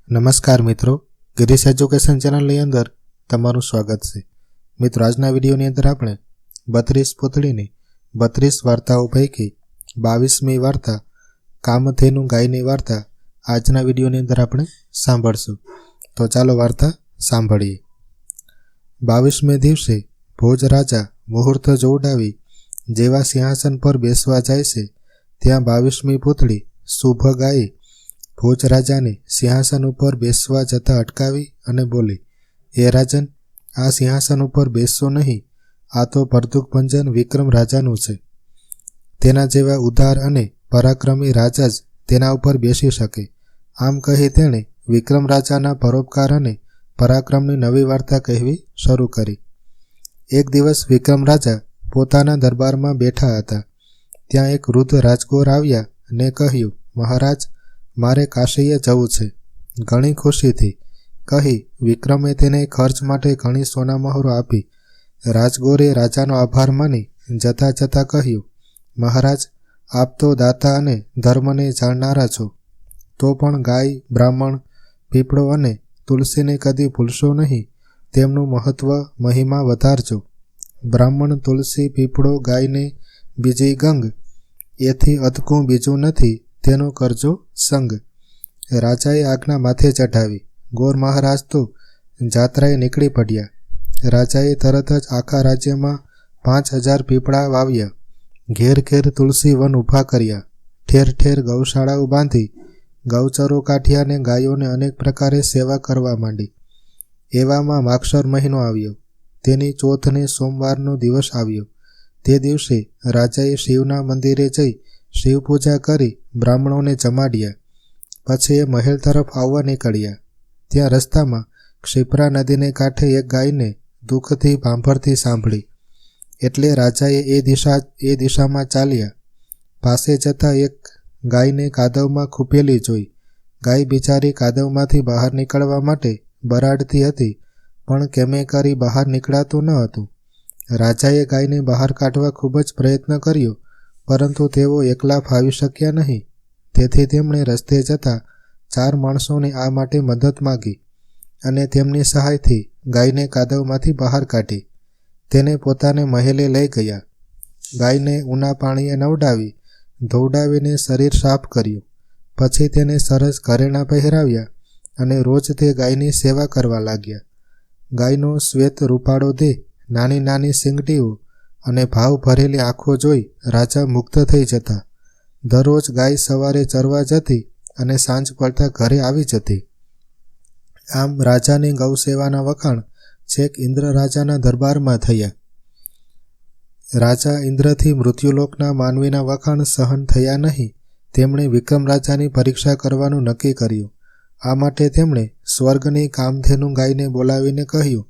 નમસ્કાર મિત્રો, ગિરીશ એજ્યુકેશન ચેનલની અંદર તમારું સ્વાગત છે। મિત્રો, આજના વિડીયોની અંદર આપણે 32 પૂતળીની 32 વાર્તાઓ પૈકી 22મી વાર્તા કામધેનુ ગાયની વાર્તા આજના વિડીયોની અંદર આપણે સાંભળશું। તો ચાલો વાર્તા સાંભળીએ। 22મે દિવસે ભોજ રાજા મુહૂર્ત જોડાવી જેવા સિંહાસન પર બેસવા જાય છે, ત્યાં 22મી પૂતળી શુભ ગાયે ભોજ રાજાને સિંહાસન ઉપર બેસવા જતાં અટકાવી અને બોલી, હે રાજન, આ સિંહાસન ઉપર બેસશો નહીં, આ તો પરદુખભંજન વિક્રમ રાજાનું છે। તેના જેવા ઉદાર અને પરાક્રમી રાજા જ તેના ઉપર બેસી શકે। આમ કહી તેણે વિક્રમ રાજાના પરોપકાર અને પરાક્રમની નવી વાર્તા કહેવી શરૂ કરી। એક દિવસ વિક્રમ રાજા પોતાના દરબારમાં બેઠા હતા। ત્યાં એક વૃદ્ધ રાજગોર આવ્યા અને કહ્યું, મહારાજ, મારે કાશીએ જવું છે। ઘણી ખુશીથી કહી વિક્રમે તેને ખર્ચ માટે ઘણી સોનામહોરો આપી। રાજગોરે રાજાનો આભાર માની જતાં જતાં કહ્યું, મહારાજ, આપ તો દાતા અને ધર્મને જાણનારા છો, તો પણ ગાય, બ્રાહ્મણ, પીપળો અને તુલસીને કદી ભૂલશો નહીં, તેમનું મહત્વ મહિમા વધારજો। બ્રાહ્મણ, તુલસી, પીપળો, ગાયને બીજી ગંગ, એથી અદકું બીજું નથી, તેનો કરજો સંગ। રાજાએ આજ્ઞા માથે ચઢાવી। ગોર મહારાજ તો જાત્રાએ નીકળી પડ્યા। રાજાએ તરત જ આખા રાજ્યમાં 5000 પીપળા વાવ્યા, ઘેર ઘેર તુલસી વન ઊભા કર્યા, ઠેર ઠેર ગૌશાળાઓ બાંધી, ગૌચરો કાઢ્યા અને ગાયોને અનેક પ્રકારે સેવા કરવા માંડી। એવામાં માગશર મહિનો આવ્યો, તેની ચોથને સોમવારનો દિવસ આવ્યો। તે દિવસે રાજાએ શિવના મંદિરે જઈ શિવ પૂજા કરી બ્રાહ્મણોને જમાડ્યા। પછી એ મહેલ તરફ આવવા નીકળ્યા। ત્યાં રસ્તામાં ક્ષિપ્રા નદીને કાંઠે એક ગાયને દુઃખથી ભાંભરતી સાંભળી, એટલે રાજાએ એ દિશામાં ચાલ્યા। પાસે જતાં એક ગાયને કાદવમાં ખૂંપેલી જોઈ। ગાય બિચારી કાદવમાંથી બહાર નીકળવા માટે બરાડતી હતી, પણ કેમે કરી બહાર નીકળાતું ન હતું। રાજાએ ગાયને બહાર કાઢવા ખૂબ જ પ્રયત્ન કર્યો, પરંતુ તેઓ એકલા ફાવી શક્યા નહીં। તેથી તેમણે રસ્તે જતા 4 માણસોને આ માટે મદદ માગી અને તેમની સહાયથી ગાયને કાદવમાંથી બહાર કાઢી તેને પોતાને મહેલે લઈ ગયા। ગાયને ઊના પાણીએ નવડાવી, ધોવડાવીને શરીર સાફ કર્યું। પછી તેને સરસ ઘરેણાં પહેરાવ્યા અને રોજ તે ગાયની સેવા કરવા લાગ્યા। ગાયનો શ્વેત રૂપાળો દેહ, નાની નાની શીંગડીઓ અને ભાવ ભરેલી આંખો જોઈ રાજા મુગ્ધ થઈ જતા। દરરોજ ગાય સવારે ચરવા જતી અને સાંજ પડતા ઘરે આવી જતી। આમ રાજાની ગૌ સેવાના વખાણ છેક ઇન્દ્ર રાજાના દરબારમાં થયા। રાજા ઇન્દ્રથી મૃત્યુલોકના માનવીના વખાણ સહન થયા નહીં। તેમણે વિક્રમ રાજાની પરીક્ષા કરવાનું નક્કી કર્યું। આ માટે તેમણે સ્વર્ગની કામધેનુ ગાયને બોલાવીને કહ્યું,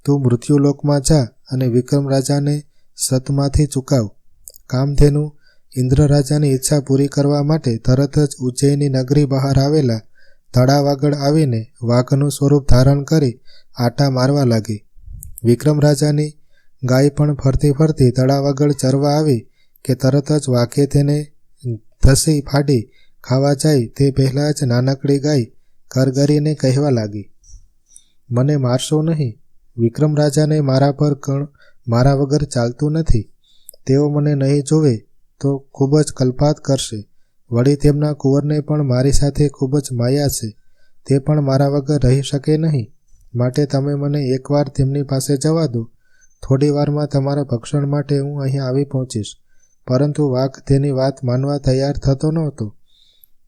તું મૃત્યુલોકમાં જા અને વિક્રમ રાજાને સતમાંથી ચૂકાવ। કામધેનુ ઇન્દ્ર રાજાની ઈચ્છા પૂરી કરવા માટે તરત જ ઉજ્જૈની નગરી બહાર આવેલા તળાવ આગળ આવીને વાઘનું સ્વરૂપ ધારણ કરી આટા મારવા લાગી। વિક્રમ રાજાની ગાય પણ ફરતી ફરતી તળાવ આગળ ચરવા આવી કે તરત જ વાઘે તેને ધસી ફાડી ખાવા જાય તે પહેલાં જ નાનકડી ગાય કરગરીને કહેવા લાગી, મને મારશો નહીં, વિક્રમ રાજાને મારા વગર ચાલતું નથી। તેઓ મને નહીં જોવે તો ખૂબ જ કલ્પાત કરશે। વળી તેમના કુંવરને પણ મારી સાથે ખૂબ જ માયા છે, તે પણ મારા વગર રહી શકે નહીં। માટે તમે મને એકવાર તેમની પાસે જવા દો, થોડી વારમાં તમારા ભક્ષણ માટે હું અહીં આવી પહોંચીશ। પરંતુ વાઘ તેની વાત માનવા તૈયાર થતો નહોતો।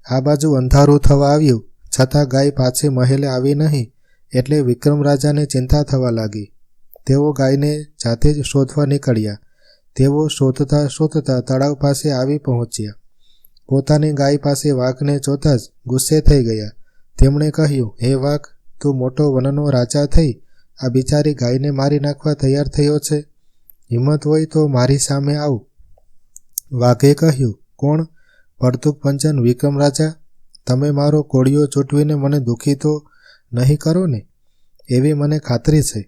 આ બાજુ અંધારું થવા આવ્યું, છતાં ગાય પાછી મહેલે આવી નહીં, એટલે વિક્રમ રાજાને ચિંતા થવા લાગી। તેઓ ગાયને જાતે જ શોધવા નીકળ્યા। તેઓ શોધતા શોધતા તળાવ પાસે આવી પહોંચ્યા। પોતાની ગાય પાસે વાઘને જોતા જ ગુસ્સે થઈ ગયા। તેમણે કહ્યું, હે વાઘ, તું મોટો વનનો રાજા થઈ આ બિચારી ગાયને મારી નાખવા તૈયાર થયો છે? હિંમત હોય તો મારી સામે આવ। વાઘે કહ્યું, કોણ? પરદુખભંજન વિક્રમ રાજા? તમે મારો કોળિયો ચૂંટવીને મને દુઃખી તો નહીં કરો ને? એવી મને ખાતરી છે।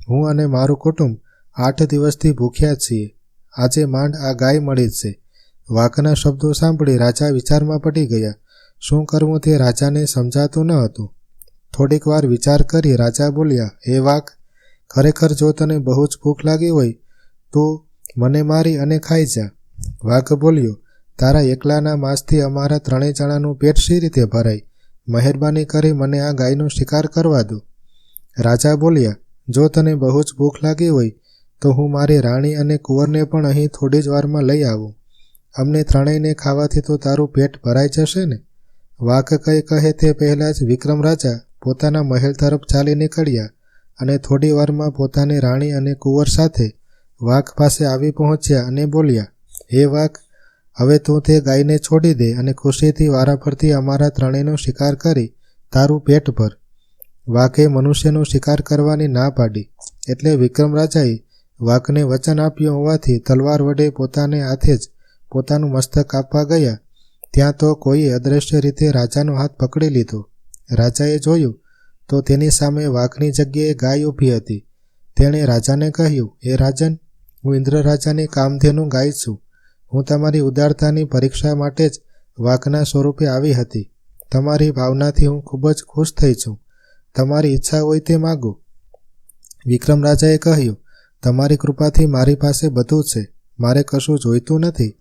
હું અને મારું કુટુંબ 8 દિવસથી ભૂખ્યા છીએ। આજે માંડ આ ગાય મળી જ છે। વાઘના શબ્દો સાંભળી રાજા વિચારમાં પડી ગયા। શું કરવું તે રાજાને સમજાતું ન હતું। થોડીક વાર વિચાર કરી રાજા બોલ્યા, હે વાઘ, ખરેખર જો તને બહુ જ ભૂખ લાગી હોય તો મને મારી અને ખાઈ જા. વાઘ બોલ્યો, તારા એકલાના માંસથી અમારા 3 જણાનું પેટ શી રીતે ભરાય? મહેરબાની કરી મને આ ગાયનો શિકાર કરવા દો. રાજા બોલ્યા, જો તને બહુ જ ભૂખ લાગી હોય તો હું મારી રાણી અને કુંવરને પણ અહીં થોડી જ વારમાં લઈ આવું. અમને 3ને ખાવાથી તો તારું પેટ ભરાઈ જશે ને? વાઘ કંઈ કહે તે પહેલાં જ વિક્રમ રાજા પોતાના મહેલ તરફ ચાલી નીકળ્યા અને થોડી વારમાં પોતાની રાણી અને કુંવર સાથે વાઘ પાસે આવી પહોંચ્યા અને બોલ્યા, હે વાઘ, હવે તું તે ગાયને છોડી દે અને ખુશીથી વારાફરતી અમારા 3નો શિકાર કરી તારું પેટ ભર. વાઘે મનુષ્યનો શિકાર કરવાની ના પાડી, એટલે વિક્રમ રાજાએ વાઘને વચન આપ્યું હોવાથી તલવાર વડે પોતાને હાથે જ પોતાનું મસ્તક કાપવા ગયા. ત્યાં તો કોઈએ અદૃશ્ય રીતે રાજાનો હાથ પકડી લીધો. રાજાએ જોયું તો તેની સામે વાઘની જગ્યાએ ગાય ઊભી હતી. તેણે રાજાને કહ્યું, હે રાજન, હું ઇન્દ્ર રાજાની કામધેનુ ગાય છું. હું તમારી ઉદારતાની પરીક્ષા માટે જ વાઘના સ્વરૂપે આવી હતી. તમારી ભાવનાથી હું ખૂબ જ ખુશ થઈ છું. તમારી ઈચ્છા હોય તે માગો. વિક્રમ રાજાએ કહ્યું, તમારી કૃપાથી મારી પાસે બધું છે, મારે કશું જોઈતું નથી.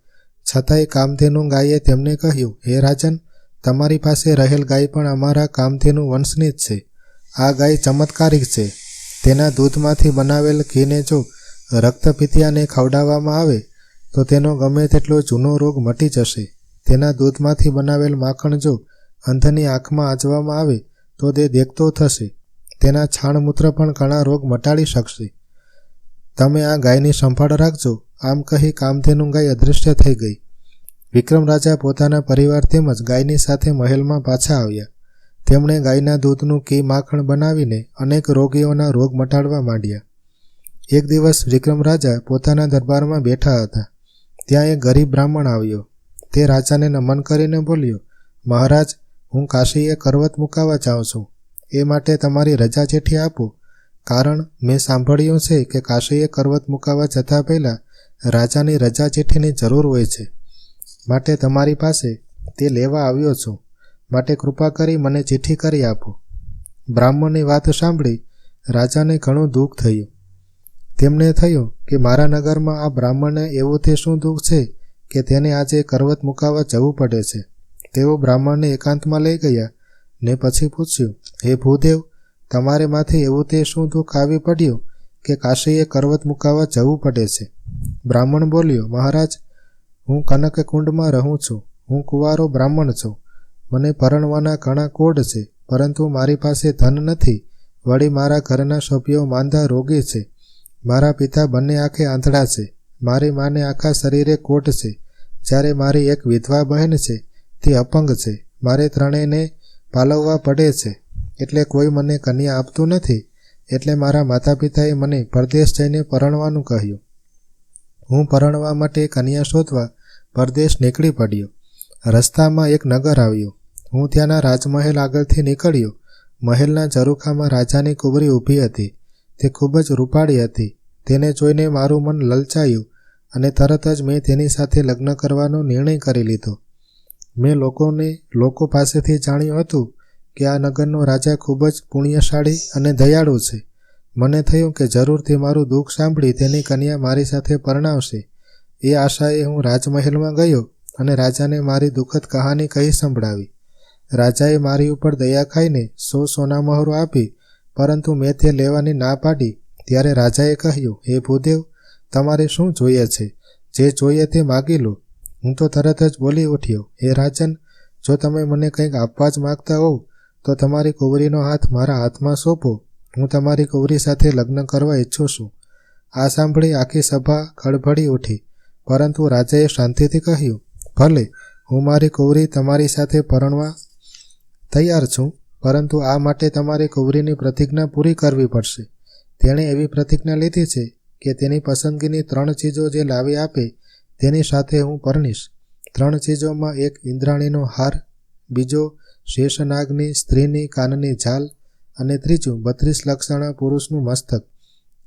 છતાંય કામધેનુ ગાયે તેમને કહ્યું, હે રાજન, તમારી પાસે રહેલ ગાય પણ અમારા કામધેનુ વંશની જ છે. આ ગાય ચમત્કારિક છે. તેના દૂધમાંથી બનાવેલ ઘીને જો રક્તપિતિયાને ખવડાવવામાં આવે તો તેનો ગમે તેટલો જૂનો રોગ મટી જશે. તેના દૂધમાંથી બનાવેલ માખણ જો અંધની આંખમાં આંચવામાં આવે તો તે દેખતો થશે. તેના છાણમૂત્ર પણ ઘણા રોગ મટાડી શકશે. તમે આ ગાયની સંભાળ રાખજો. આમ કહી કામધેનુ ગાય અદૃશ્ય થઈ ગઈ. વિક્રમ રાજા પોતાના પરિવાર તેમજ ગાયની સાથે મહેલમાં પાછા આવ્યા. તેમણે ગાયના દૂધનું ઘી માખણ બનાવીને અનેક રોગીઓના રોગ મટાડવા માંડ્યા. એક દિવસ વિક્રમ રાજા પોતાના દરબારમાં બેઠા હતા. ત્યાં એક ગરીબ બ્રાહ્મણ આવ્યો. તે રાજાને નમન કરીને બોલ્યો, મહારાજ, હું કાશીએ કરવત મુકાવા જાઉં છું. એ માટે તમારી રજા ચિઠ્ઠી આપો. કારણ મેં સાંભળ્યું છે કે કાશીએ કરવત મુકાવા જતાં પહેલાં રાજાની રજા ચિઠ્ઠીની જરૂર હોય છે. માટે તમારી પાસે તે લેવા આવ્યો છું. માટે કૃપા કરી મને ચિઠ્ઠી કરી આપો. બ્રાહ્મણની વાત સાંભળી રાજાને ઘણું દુઃખ થયું. તેમને થયું કે મારા નગરમાં આ બ્રાહ્મણને એવું તે શું દુઃખ છે કે તેને આજે કરવત મુકાવા જવું પડે છે. તેઓ બ્રાહ્મણને એકાંતમાં લઈ ગયા ને પછી પૂછ્યું, હે ભૂદેવ, તમારે માથે એવું તે શું દુઃખ આવી પડ્યું કે કાશીએ કરવત મુકાવા જવું પડે છે? બ્રાહ્મણ બોલ્યો, મહારાજ, હું કનકકુંડમાં રહું છું. હું કુંવારો બ્રાહ્મણ છું. મને પરણવાના ઘણા કોડ છે, પરંતુ મારી પાસે ધન નથી. વળી મારા ઘરના સભ્યો માંદા રોગી છે. મારા પિતા બંને આંખે આંધળા છે. મારી માને આખા શરીરે કોટ છે. જ્યારે મારી એક વિધવા બહેન છે તે અપંગ છે. મારે 3ને પાલવવા પડે છે. એટલે કોઈ મને કન્યા આપતું નથી. એટલે મારા માતા પિતાએ મને પરદેશ જઈને પરણવાનું કહ્યું. હું પરણવા માટે કન્યા શોધવા પરદેશ નીકળી પડ્યો. રસ્તામાં એક નગર આવ્યું. હું ત્યાંના રાજમહેલ આગળથી નીકળ્યો. મહેલના ઝરૂખામાં રાજાની કુંવરી ઊભી હતી. તે ખૂબ જ રૂપાળી હતી. તેને જોઈને મારું મન લલચાયું અને તરત જ મેં તેની સાથે લગ્ન કરવાનો નિર્ણય કરી લીધો. મેં લોકો પાસેથી જાણ્યું હતું કે આ નગરનો રાજા ખૂબ જ પુણ્યશાળી અને દયાળુ છે. મને થયું કે જરૂર તે મારું દુઃખ સાંભળી તેની કન્યા મારી સાથે પરણાવશે. એ આશાએ હું રાજમહેલમાં ગયો અને રાજાને મારી દુઃખદ કહાની કહી સંભળાવી. રાજાએ મારી ઉપર દયા ખાઈને 100 સોના મહોરો આપી, પરંતુ મેં તે લેવાની ના પાડી. ત્યારે રાજાએ કહ્યું, હે ભૂદેવ, તમારે શું જોઈએ છે? જે જોઈએ તે માગી લો. હું તો તરત જ બોલી ઉઠ્યો, હે રાજન, જો તમે મને કંઈક આપવા જ માગતા હોવ તો તમારી કુંવરીનો હાથ મારા હાથમાં સોંપો. હું તમારી કુંવરી સાથે લગ્ન કરવા ઈચ્છું છું. આ સાંભળી આખી સભા ખળભળી ઉઠી, પરંતુ રાજાએ શાંતિથી કહ્યું, ભલે, હું મારી કુંવરી તમારી સાથે પરણવા તૈયાર છું, પરંતુ આ માટે તમારી કુંવરીની પ્રતિજ્ઞા પૂરી કરવી પડશે. તેણે એવી પ્રતિજ્ઞા લીધી છે કે તેની પસંદગીની 3 ચીજો જે લાવી આપે તેની સાથે હું પરણીશ. 3 ચીજોમાં એક ઇન્દ્રાણીનો હાર, બીજો શેષનાગની સ્ત્રીની કાનની ઝાલ અને ત્રીજું 32 લક્ષણા પુરુષનું મસ્તક.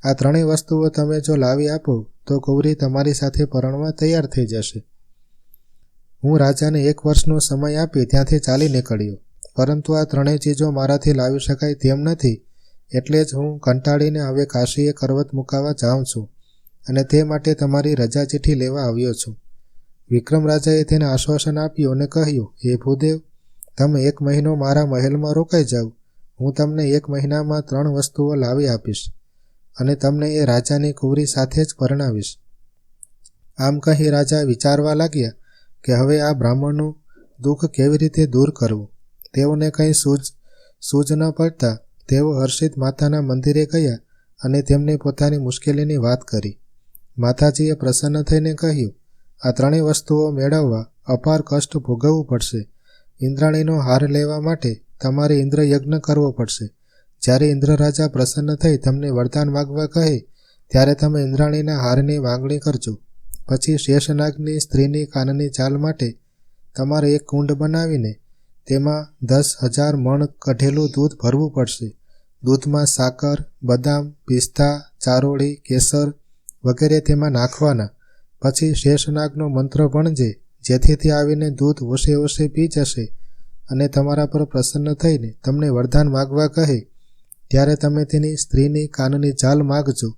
આ 3 વસ્તુઓ તમે જો લાવી આપો તો કુંવરી તમારી સાથે પરણવા તૈયાર થઈ જશે. હું રાજાને 1 વર્ષનો સમય આપી ત્યાંથી ચાલી નીકળ્યો. પરંતુ આ ત્રણેય ચીજો મારાથી લાવી શકાય તેમ નથી, એટલે જ હું કંટાળીને હવે કાશીએ કરવત મુકાવા જાઉં છું અને તે માટે તમારી રજા ચિઠ્ઠી લેવા આવ્યો છું. વિક્રમ રાજાએ તેને આશ્વાસન આપ્યું અને કહ્યું, હે ભૂદેવ, તમે 1 મહિનો મારા મહેલમાં રોકાઈ જાઓ. હું તમને 1 મહિનામાં 3 વસ્તુઓ લાવી આપીશ અને તમને એ રાજાની કુંવરી સાથે જ પરણાવીશ. આમ કહી રાજા વિચારવા લાગ્યા કે હવે આ બ્રાહ્મણનું દુઃખ કેવી રીતે દૂર કરવું. તેઓને કંઈ સૂઝ ન પડતા તેઓ હર્ષિત માતાના મંદિરે ગયા અને તેમને પોતાની મુશ્કેલીની વાત કરી. માતાજીએ પ્રસન્ન થઈને કહ્યું, આ ત્રણેય વસ્તુઓ મેળવવા અપાર કષ્ટ ભોગવવું પડશે. ઇન્દ્રાણીનો હાર લેવા માટે તમારે ઇન્દ્ર યજ્ઞ કરવો પડશે. જ્યારે ઇન્દ્ર રાજા પ્રસન્ન થઈ તમને વરદાન માગવા કહે ત્યારે તમે ઇન્દ્રાણીના હારની માંગણી કરજો. પછી શેષનાગની સ્ત્રીની કાનની ચાલ માટે તમારે એક કુંડ બનાવીને તેમાં 10,000 મણ કઢેલું દૂધ ભરવું પડશે. દૂધમાં સાકર, બદામ, પિસ્તા, ચારોળી, કેસર વગેરે તેમાં નાખવાના. પછી શેષનાગનો મંત્ર ભણજે, જેથી તે આવીને દૂધ ઓશે ઓશે પી જશે અને તમારા પર પ્રસન્ન થઈને તમને વરદાન માગવા કહે ત્યારે તમે તેની સ્ત્રીની કાનની ચાલ માગજો,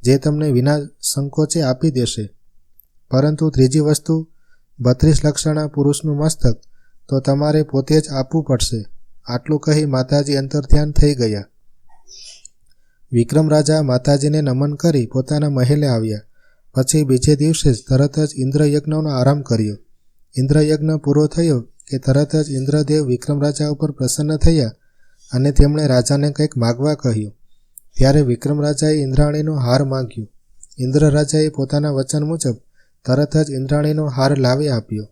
જે તમને વિના સંકોચે આપી દેશે. પરંતુ ત્રીજી વસ્તુ 32 લક્ષણા પુરુષનું મસ્તક તો તમારે પોતે જ આપવું પડશે. આટલું કહી માતાજી અંતર્ધ્યાન થઈ ગયા. વિક્રમ રાજા માતાજીને નમન કરી પોતાના મહેલે આવ્યા. પછી બીજે દિવસે જ તરત જ ઇન્દ્રયજ્ઞનો આરંભ કર્યો. ઇન્દ્રયજ્ઞ પૂરો થયો કે તરત જ ઇન્દ્રદેવ વિક્રમ રાજા ઉપર પ્રસન્ન થયા અને તેમણે રાજાને કંઈક માગવા કહ્યું. ત્યારે વિક્રમ રાજાએ ઇન્દ્રાણીનો હાર માંગ્યો. ઇન્દ્ર રાજાએ પોતાના વચન મુજબ તરત જ ઇન્દ્રાણીનો હાર લાવી આપ્યો.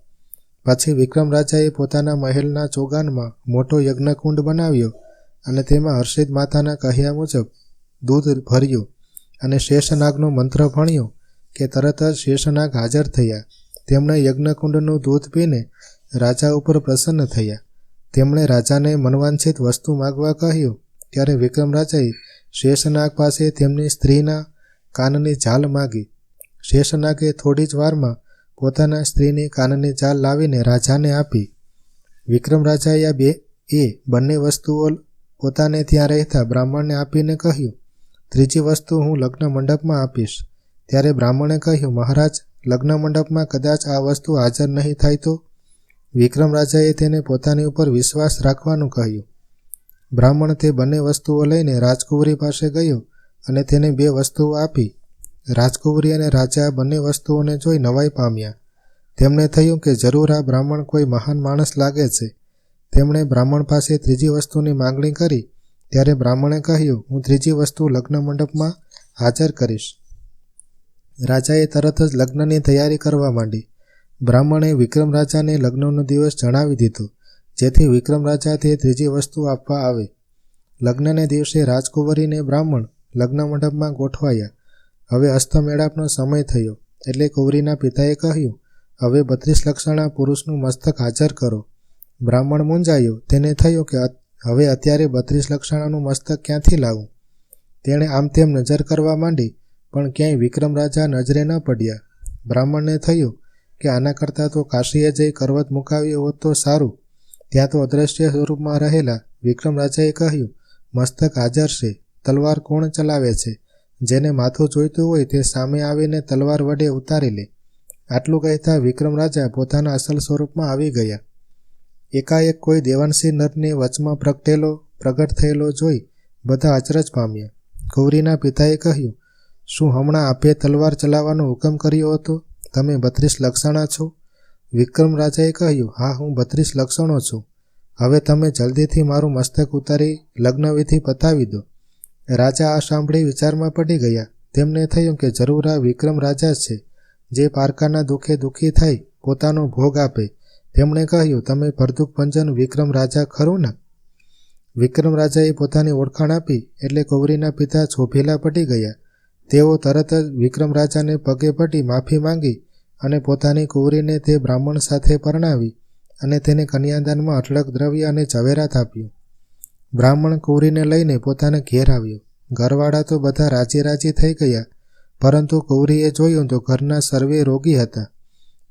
પછી વિક્રમ રાજાએ પોતાના મહેલના ચોગાનમાં મોટો યજ્ઞકુંડ બનાવ્યો અને તેમાં હર્ષિત માતાના કહ્યા મુજબ દૂધ ભર્યું અને શેષનાગનો મંત્ર ભણ્યો કે તરત જ શેષનાગ હાજર થયા. તેમણે યજ્ઞકુંડનું દૂધ પીને રાજા ઉપર પ્રસન્ન થયા. તેમણે રાજાને મનવાંછિત વસ્તુ માગવા કહ્યું ત્યારે વિક્રમ રાજાએ શેષનાગ પાસે તેમની સ્ત્રીના કાનની ચાલ માગી. શેષનાગે થોડી જ વારમાં પોતાના સ્ત્રીની કાનની ચાલ લાવીને રાજાને આપી. વિક્રમ રાજાએ આ બંને વસ્તુઓ પોતાને ત્યાં રહેતા બ્રાહ્મણને આપીને કહ્યું, ત્રીજી વસ્તુ હું લગ્ન મંડપમાં આપીશ. ત્યારે બ્રાહ્મણે કહ્યું, મહારાજ, લગ્ન મંડપમાં કદાચ આ વસ્તુ હાજર નહીં થાય તો? વિક્રમ રાજાએ તેને પોતાની ઉપર વિશ્વાસ રાખવાનું કહ્યું. બ્રાહ્મણ તે બંને વસ્તુઓ લઈને રાજકુંવરી પાસે ગયો અને તેને 2 વસ્તુઓ આપી. રાજકુંવરી અને રાજા બંને વસ્તુઓને જોઈ નવાઈ પામ્યા. તેમને થયું કે જરૂર આ બ્રાહ્મણ કોઈ મહાન માણસ લાગે છે. તેમણે બ્રાહ્મણ પાસે ત્રીજી વસ્તુની માંગણી કરી ત્યારે બ્રાહ્મણે કહ્યું, હું ત્રીજી વસ્તુ લગ્ન મંડપમાં હાજર કરીશ. રાજાએ તરત જ લગ્નની તૈયારી કરવા માંડી. બ્રાહ્મણે વિક્રમ રાજાને લગ્નનો દિવસ જણાવી દીધો, જેથી વિક્રમ રાજા તે ત્રીજી વસ્તુ આપવા આવે. લગ્નને દિવસે રાજકુંવરીને બ્રાહ્મણ લગ્ન મંડપમાં ગોઠવાયા. હવે અસ્તમેળાપનો સમય થયો એટલે કુંવરીના પિતાએ કહ્યું, હવે 32 લક્ષણા પુરુષનું મસ્તક હાજર કરો. બ્રાહ્મણ મૂંઝાયો. તેને થયું કે હવે અત્યારે 32 લક્ષણાનું મસ્તક ક્યાંથી લાવું. તેણે આમ તેમ નજર કરવા માંડી પણ ક્યાંય વિક્રમ રાજા નજરે ન પડ્યા. બ્રાહ્મણને થયું કે આના કરતાં તો કાશીએ જઈ કરવત મુકાવ્યો હોત તો સારું. ત્યાં તો અદ્રશ્ય સ્વરૂપમાં રહેલા વિક્રમ રાજાએ કહ્યું, મસ્તક હાજર છે, તલવાર કોણ ચલાવે છે? જેને માથું જોઈતું હોય તે સામે આવીને તલવાર વડે ઉતારી લે. આટલું કહેતા વિક્રમ રાજા પોતાના અસલ સ્વરૂપમાં આવી ગયા. એકાએક કોઈ દેવાંશી નરને વચમાં પ્રગટ થયેલો જોઈ બધા અચરજ પામ્યા. કુંવરીના પિતાએ કહ્યું, શું હમણાં આપે તલવાર ચલાવવાનો હુકમ કર્યો હતો? તમે 32 લક્ષણા છો? વિક્રમ રાજાએ કહ્યું, હા, હું 32 લક્ષણો છું. હવે તમે જલ્દીથી મારું મસ્તક ઉતારી લગ્નવિધિ પતાવી દો. રાજા આ સાંભળી વિચારમાં પડી ગયા. તેમને થયું કે જરૂર આ વિક્રમ રાજા છે, જે પારકાના દુઃખે દુઃખી થઈ પોતાનો ભોગ આપે. તેમણે કહ્યું, તમે ભરદુક ભંજન વિક્રમ રાજા ખરું ને? વિક્રમ રાજાએ પોતાની ઓળખાણ આપી એટલે કુંવરીના પિતા છોભેલા પડી ગયા. તેઓ તરત જ વિક્રમ રાજાને પગે પડી માફી માંગી અને પોતાની કુંવરીને તે બ્રાહ્મણ સાથે પરણાવી અને તેને કન્યાદાનમાં અઢળક દ્રવ્ય અને ઝવેરાત આપ્યું. બ્રાહ્મણ કુંવરીને લઈને પોતાને ઘેર આવ્યો. ઘરવાળા તો બધા રાજી થઈ ગયા, પરંતુ કુંવરીએ જોયું તો ઘરના સર્વે રોગી હતા.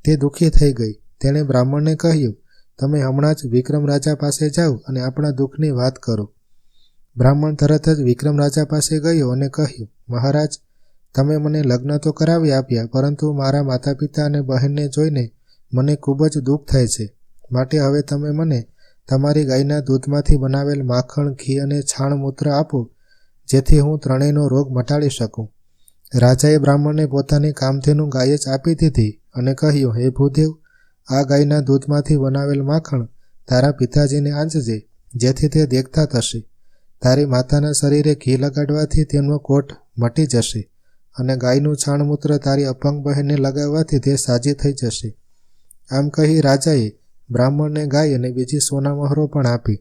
તે દુઃખી થઈ ગઈ. તેણે બ્રાહ્મણને કહ્યું, તમે હમણાં જ વિક્રમ રાજા પાસે જાઓ અને આપણા દુઃખની વાત કરો. બ્રાહ્મણ તરત જ વિક્રમ રાજા પાસે ગયો અને કહ્યું, મહારાજ, તમે મને લગ્ન તો કરાવી આપ્યા, પરંતુ મારા માતા પિતા અને બહેનને જોઈને મને ખૂબ જ દુઃખ થાય છે. માટે હવે તમે મને તમારી ગાયના દૂધમાંથી બનાવેલ માખણ, ઘી અને છાણ મૂત્ર આપો, જેથી હું ત્રણેયનો રોગ મટાડી શકું. રાજાએ બ્રાહ્મણને પોતાની કામધેનુ ગાય જ આપી દીધી અને કહ્યું, હે ભૂદેવ, આ ગાયના દૂધમાંથી બનાવેલ માખણ તારા પિતાજીને આંચજે, જેથી તે દેખતા થશે. તારી માતાના શરીરે ઘી લગાડવાથી તેનો કોટ મટી જશે અને ગાયનું છાણમૂત્ર તારી અપંગ બહેનને લગાવવાથી તે સાજી થઈ જશે. આમ કહી રાજાએ બ્રાહ્મણને ગાય અને બીજી સોનામહોરો પણ આપી.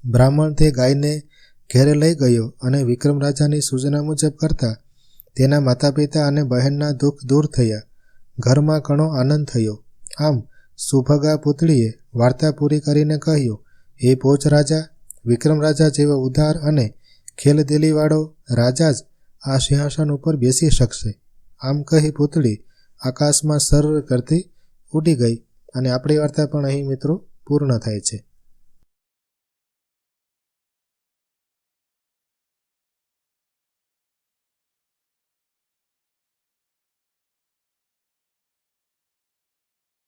બ્રાહ્મણ તે ગાયને ઘેરે લઈ ગયો અને વિક્રમ રાજાની સૂચના મુજબ કરતા તેના માતા પિતા અને બહેનના દુઃખ દૂર થયા. ઘરમાં ઘણો આનંદ થયો. આમ સુભગા પુતળીએ વાર્તા પૂરી કરીને કહ્યું, હે પોચ રાજા, વિક્રમ રાજા જેવો ઉદાર અને ખેલદિલીવાળો રાજા જ આ સિંહાસન ઉપર બેસી શકશે. આમ કહી પુતળી આકાશમાં સર કરતી ઉડી ગઈ અને આપણી વાર્તા પણ અહીં મિત્રો પૂર્ણ થાય છે.